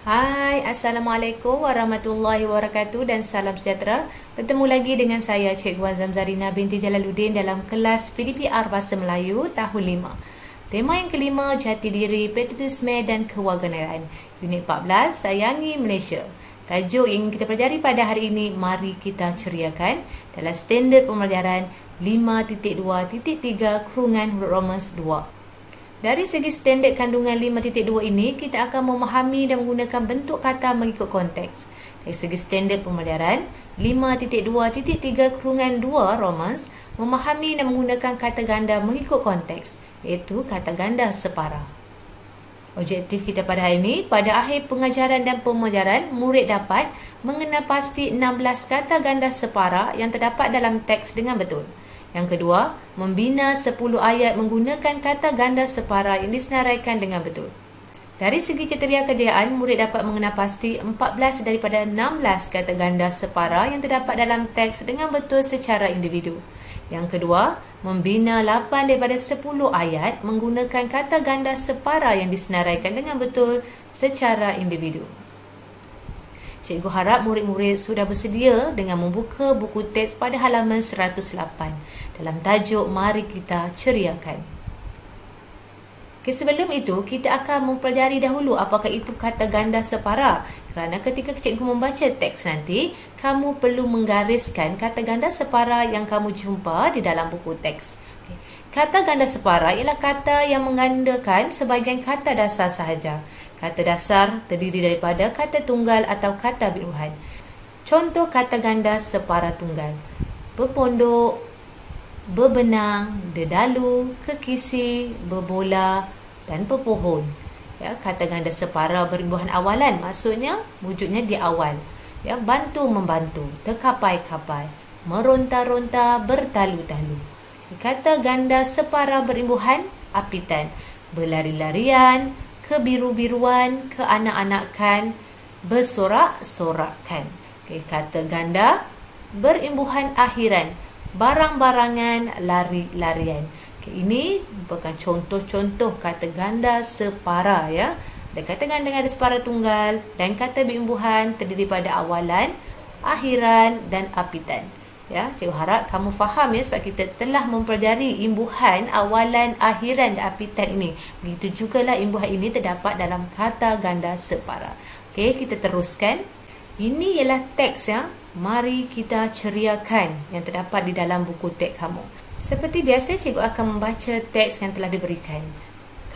Hai, Assalamualaikum warahmatullahi wabarakatuh dan salam sejahtera. Bertemu lagi dengan saya Cikgu Azam Zarina binti Jalaluddin dalam kelas PDPR Bahasa Melayu tahun 5. Tema yang kelima, jati diri, patriotisme dan kewarganegaraan. Unit 14, sayangi Malaysia. Tajuk yang ingin kita pelajari pada hari ini, mari kita ceriakan dalam standard pembelajaran 5.2.3 kurungan huruf Romans 2. Dari segi standard kandungan 5.2 ini, kita akan memahami dan menggunakan bentuk kata mengikut konteks. Dari segi standard pembelajaran 5.2.3 kurungan 2 Romans, memahami dan menggunakan kata ganda mengikut konteks, iaitu kata ganda separa. Objektif kita pada hari ini, pada akhir pengajaran dan pembelajaran, murid dapat mengenal pasti 16 kata ganda separa yang terdapat dalam teks dengan betul. Yang kedua, membina 10 ayat menggunakan kata ganda separa yang disenaraikan dengan betul. Dari segi kriteria kejayaan, murid dapat mengenal pasti 14 daripada 16 kata ganda separa yang terdapat dalam teks dengan betul secara individu. Yang kedua, membina 8 daripada 10 ayat menggunakan kata ganda separa yang disenaraikan dengan betul secara individu. Cikgu harap murid-murid sudah bersedia dengan membuka buku teks pada halaman 108 dalam tajuk Mari Kita Ceriakan. Sebelum itu, kita akan mempelajari dahulu apakah itu kata ganda separa. Kerana ketika cikgu membaca teks nanti, kamu perlu menggariskan kata ganda separa yang kamu jumpa di dalam buku teks. Kata ganda separa ialah kata yang menggandakan sebahagian kata dasar sahaja. Kata dasar terdiri daripada kata tunggal atau kata biruhan. Contoh kata ganda separa tunggal: berpondok, berbenang, dedalu, kekisi, berbola dan berpohon. Ya, kata ganda separa berimbuhan awalan, maksudnya wujudnya di awal. Ya, bantu membantu, terkapai-kapai, meronta-ronta, bertalu-talu. Kata ganda separa berimbuhan apitan, berlari-larian, kebiru-biruan, keanak-anakan, bersorak-sorakkan. Kata ganda berimbuhan akhiran, barang-barangan, lari-larian. Ini bukan contoh-contoh kata ganda separa, ya. Dan kata ganda separa tunggal dan kata berimbuhan terdiri pada awalan, akhiran dan apitan. Ya, cikgu harap kamu faham, ya, sebab kita telah mempelajari imbuhan, awalan, akhiran dan apitan ini. Begitu jugalah imbuhan ini terdapat dalam kata ganda separa. Okey, kita teruskan. Ini ialah teks, ya. Mari kita ceriakan yang terdapat di dalam buku teks kamu. Seperti biasa, cikgu akan membaca teks yang telah diberikan.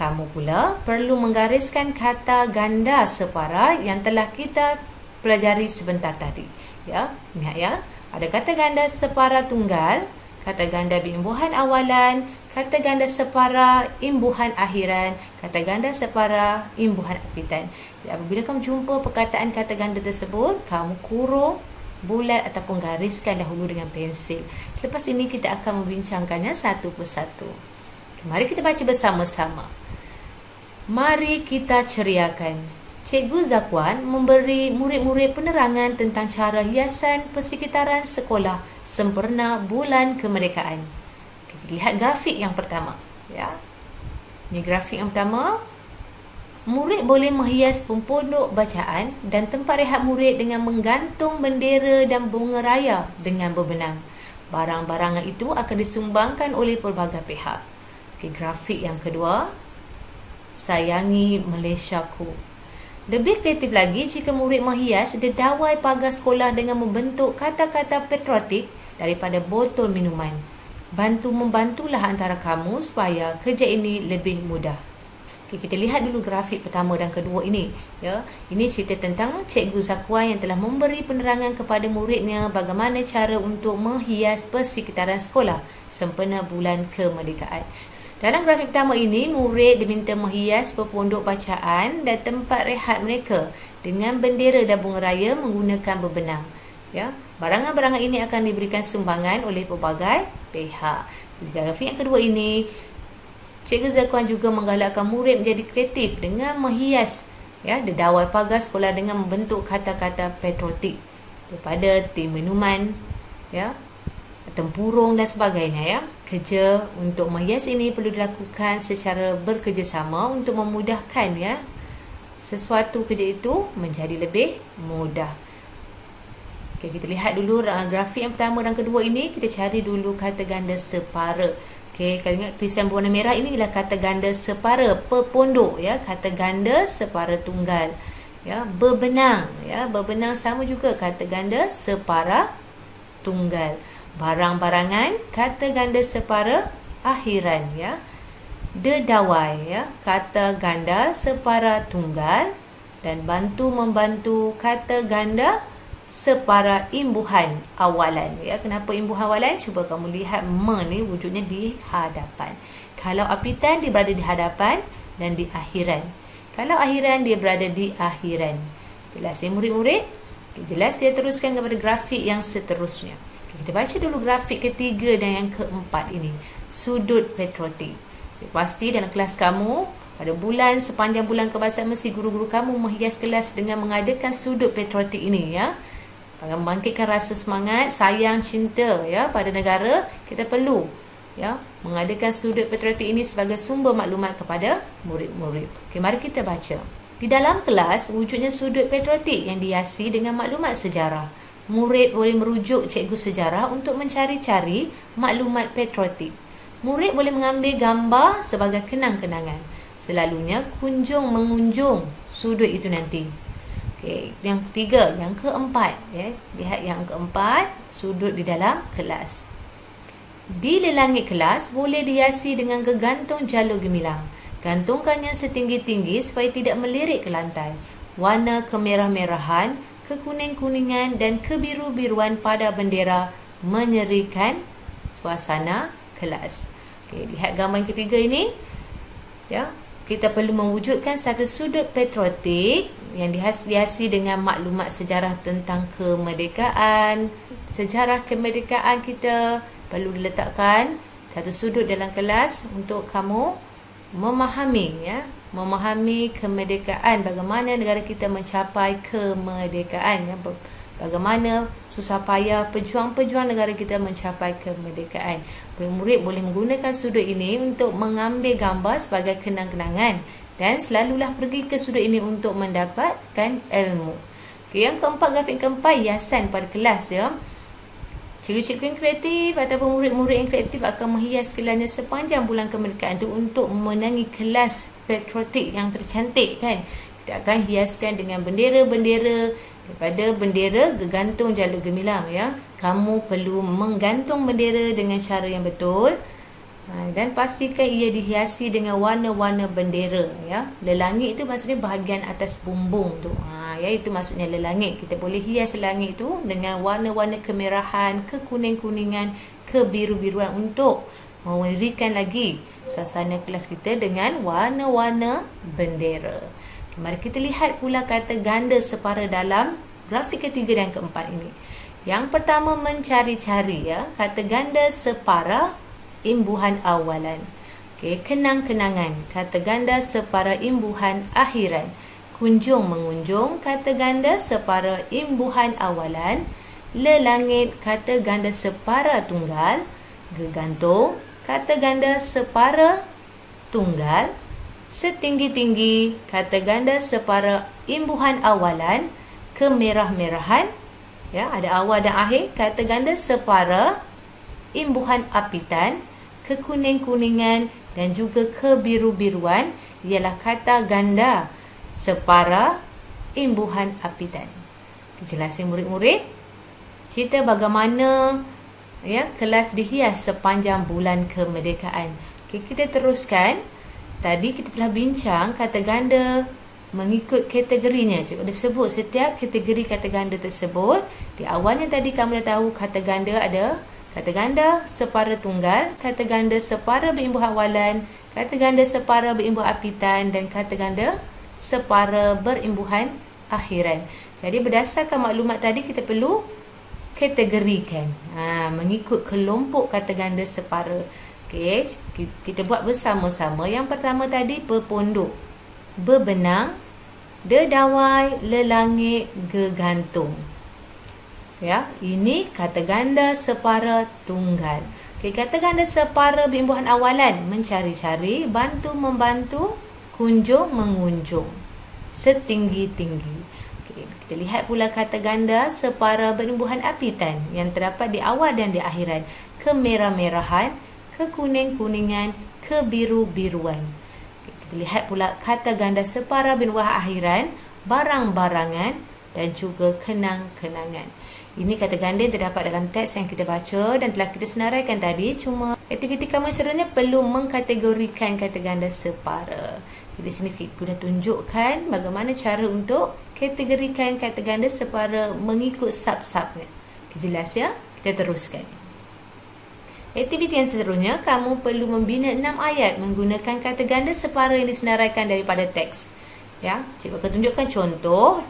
Kamu pula perlu menggariskan kata ganda separa yang telah kita pelajari sebentar tadi. Ya, ingat, ya. Ada kata ganda separa tunggal, kata ganda berimbuhan awalan, kata ganda separa imbuhan akhiran, kata ganda separa imbuhan apitan. Jadi, apabila kamu jumpa perkataan kata ganda tersebut, kamu kurung, bulat ataupun gariskan dahulu dengan pensil. Selepas ini kita akan membincangkannya satu persatu. Mari kita baca bersama-sama. Mari kita ceriakan. Cikgu Zakwan memberi murid-murid penerangan tentang cara hiasan persekitaran sekolah sempena bulan kemerdekaan. Kita lihat grafik yang pertama, ya. Ini grafik yang pertama. Murid boleh menghias pempondok bacaan dan tempat rehat murid dengan menggantung bendera dan bunga raya dengan berbenang. Barang-barangan itu akan disumbangkan oleh pelbagai pihak. Grafik yang kedua. Sayangi Malaysiaku. Lebih kreatif lagi jika murid menghias dedawai pagar sekolah dengan membentuk kata-kata patriotik daripada botol minuman. Membantulah antara kamu supaya kerja ini lebih mudah. Kita lihat dulu grafik pertama dan kedua ini, ya. Ini cerita tentang Cikgu Zakwan yang telah memberi penerangan kepada muridnya bagaimana cara untuk menghias persekitaran sekolah sempena bulan kemerdekaan. Dalam grafik pertama ini, murid diminta menghias pepondok bacaan dan tempat rehat mereka dengan bendera dan bunga raya menggunakan berbenang. Ya, barangan-barangan ini akan diberikan sumbangan oleh pelbagai pihak. Di grafik yang kedua ini, Cikgu Zakwan juga menggalakkan murid menjadi kreatif dengan menghias, ya, dedawai pagar sekolah dengan membentuk kata-kata patriotik daripada tim minuman, ya, tempurung dan sebagainya, ya. Kerja untuk menghias ini perlu dilakukan secara bekerjasama untuk memudahkan, ya, sesuatu kerja itu menjadi lebih mudah. Okay, kita lihat dulu grafik yang pertama dan kedua ini. Kita cari dulu kata ganda separa. Okay, kalau ingat tulisan berwarna merah ini ialah kata ganda separa, pepondok ya, kata ganda separa tunggal. Ya, berbenang ya, berbenang sama juga kata ganda separa tunggal. Barang-barangan kata ganda separa akhiran ya. Dedawai ya, kata ganda separa tunggal, dan bantu-membantu kata ganda separa imbuhan awalan ya. Kenapa imbuhan awalan? Cuba kamu lihat ni wujudnya di hadapan. Kalau apitan dia berada di hadapan dan di akhiran. Kalau akhiran dia berada di akhiran. Jelas ya murid-murid? Jelas, kita teruskan kepada grafik yang seterusnya. Kita baca dulu grafik ketiga dan yang keempat ini. Sudut patriotik. Pasti dalam kelas kamu pada sepanjang bulan Kebangsaan mesti guru-guru kamu menghias kelas dengan mengadakan sudut patriotik ini ya. Bagi membangkitkan rasa semangat, sayang, cinta ya pada negara, kita perlu ya mengadakan sudut patriotik ini sebagai sumber maklumat kepada murid-murid. Okey, mari kita baca. Di dalam kelas wujudnya sudut patriotik yang dihiasi dengan maklumat sejarah. Murid boleh merujuk cikgu sejarah untuk mencari-cari maklumat patriotik. Murid boleh mengambil gambar sebagai kenang-kenangan. Selalunya kunjung-mengunjung sudut itu nanti. Okey, yang ketiga, yang keempat ya. Lihat yang keempat, sudut di dalam kelas. Di lelangit kelas boleh dihiasi dengan gegantung jalur gemilang. Gantungkannya setinggi-tinggi supaya tidak melirik ke lantai. Warna kemerah-merahan, kekuning-kuningan dan kebiru-biruan pada bendera menyerikan suasana kelas. Okey, lihat gambar yang ketiga ini. Ya, kita perlu mewujudkan satu sudut patriotik yang dihiasi dengan maklumat sejarah tentang kemerdekaan. Sejarah kemerdekaan kita perlu diletakkan satu sudut dalam kelas untuk kamu memahami ya, memahami kemerdekaan, bagaimana negara kita mencapai kemerdekaan ya, bagaimana susah payah pejuang-pejuang negara kita mencapai kemerdekaan. Murid boleh menggunakan sudut ini untuk mengambil gambar sebagai kenang-kenangan dan selalulah pergi ke sudut ini untuk mendapatkan ilmu. Okay, yang keempat, grafik keempat, hiasan pada kelas ya. Cikgu-cikgu yang kreatif ataupun murid-murid yang kreatif akan menghias kelasnya sepanjang bulan kemerdekaan itu untuk memenangi kelas patriotik yang tercantik kan. Kita akan hiaskan dengan bendera-bendera, daripada bendera gegantung jalur gemilang ya. Kamu perlu menggantung bendera dengan cara yang betul dan pastikan ia dihiasi dengan warna-warna bendera ya. Lelangit itu maksudnya bahagian atas bumbung tu. Ya, itu maksudnya lelangit. Kita boleh hias langit itu dengan warna-warna kemerahan, kekuning-kuningan, kebiru-biruan untuk memberikan lagi suasana kelas kita dengan warna-warna bendera. Mari kita lihat pula kata ganda separa dalam grafik ketiga dan keempat ini. Yang pertama, mencari-cari ya. Kata ganda separa imbuhan awalan. Okey, kenang-kenangan. Kata ganda separa imbuhan akhiran. Kunjung-mengunjung, kata ganda separa imbuhan awalan. Lelangit, kata ganda separa tunggal. Gegantung, kata ganda separa tunggal. Setinggi-tinggi, kata ganda separa imbuhan awalan. Kemerah-merahan, ya, ada awal dan akhir, kata ganda separa imbuhan apitan. Kekuning-kuningan dan juga kebiru-biruan ialah kata ganda separa imbuhan apitan. Jelasin murid-murid kita bagaimana ya kelas dihias sepanjang bulan kemerdekaan. Okay, kita teruskan. Tadi kita telah bincang kata ganda mengikut kategorinya. Cikgu ada sebut setiap kategori kata ganda tersebut. Di awalnya tadi kamu dah tahu kata ganda ada kata ganda separa tunggal, kata ganda separa berimbuh awalan, kata ganda separa berimbuh apitan dan kata ganda separa berimbuhan akhiran. Jadi berdasarkan maklumat tadi kita perlu kategorikan mengikut kelompok kata ganda separa. Okey, kita buat bersama-sama. Yang pertama tadi berpondok, berbenang, dedawai, lelangit, gegantung. Ya, ini kata ganda separa tunggal. Okey, kata ganda separa berimbuhan awalan, mencari-cari, bantu-membantu, kunjung-mengunjung. setinggi-tinggi. Okay, kita lihat pula kata ganda separa berimbuhan apitan yang terdapat di awal dan di akhiran. Kemerah-merahan, kekuning-kuningan, kebiru-biruan. Okay, kita lihat pula kata ganda separa berimbuhan akhiran, barang-barangan dan juga kenang-kenangan. Ini kata ganda yang terdapat dalam teks yang kita baca dan telah kita senaraikan tadi. Cuma aktiviti kamu seterusnya perlu mengkategorikan kata ganda separa. Di sini kita dah tunjukkan bagaimana cara untuk kategorikan kata ganda separa mengikut sub-subnya. Jelas ya? Kita teruskan. Aktiviti yang seterusnya, kamu perlu membina 6 ayat menggunakan kata ganda separa yang disenaraikan daripada teks. Ya, cikgu akan tunjukkan contoh.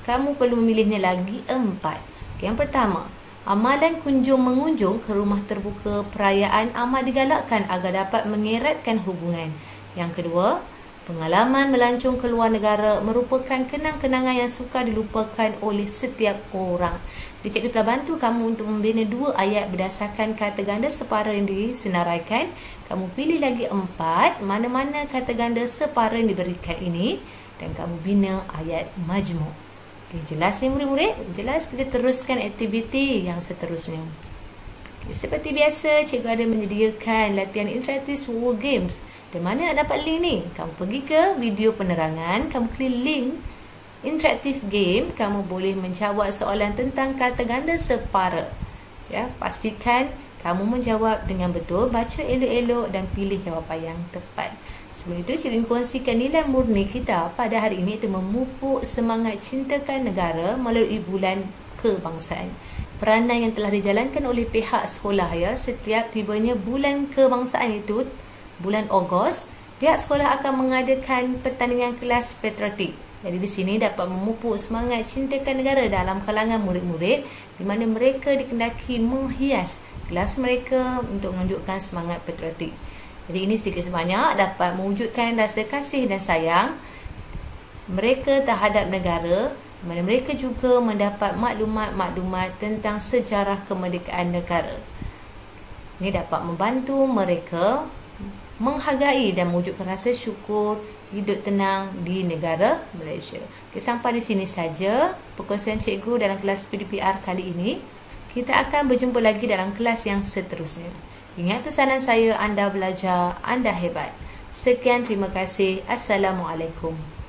Kamu perlu memilihnya lagi 4. Yang pertama, amalan kunjung-mengunjung ke rumah terbuka perayaan amat digalakkan agar dapat mengeratkan hubungan. Yang kedua, pengalaman melancong ke luar negara merupakan kenang-kenangan yang sukar dilupakan oleh setiap orang. Jadi, cikgu telah bantu kamu untuk membina 2 ayat berdasarkan kata ganda separa yang disenaraikan. Kamu pilih lagi 4 mana-mana kata ganda separa yang diberikan ini dan kamu bina ayat majmuk. Okay, jelas ni murid-murid? Jelas, kita teruskan aktiviti yang seterusnya. Okay, seperti biasa, cikgu ada menyediakan latihan interaktif word games. Dari mana nak dapat link ni? Kamu pergi ke video penerangan, kamu klik link interaktif game, kamu boleh menjawab soalan tentang kata ganda separa. Ya, pastikan kamu menjawab dengan betul, baca elok-elok dan pilih jawapan yang tepat. Sebelum itu, cikgu kongsikan nilai murni kita pada hari ini, iaitu memupuk semangat cintakan negara melalui bulan kebangsaan. Peranan yang telah dijalankan oleh pihak sekolah ya, setiap tibanya bulan kebangsaan itu, bulan Ogos, pihak sekolah akan mengadakan pertandingan kelas patriotik. Jadi di sini dapat memupuk semangat cintakan negara dalam kalangan murid-murid, di mana mereka dikendaki menghias kelas mereka untuk menunjukkan semangat patriotik. Jadi ini sedikit sebanyak dapat mewujudkan rasa kasih dan sayang mereka terhadap negara, di mana mereka juga mendapat maklumat-maklumat tentang sejarah kemerdekaan negara. Ini dapat membantu mereka menghargai dan mewujudkan rasa syukur hidup tenang di negara Malaysia. Okay, sampai di sini saja perkongsian cikgu dalam kelas PDPR kali ini. Kita akan berjumpa lagi dalam kelas yang seterusnya. Ingat pesanan saya, anda belajar, anda hebat. Sekian, terima kasih. Assalamualaikum.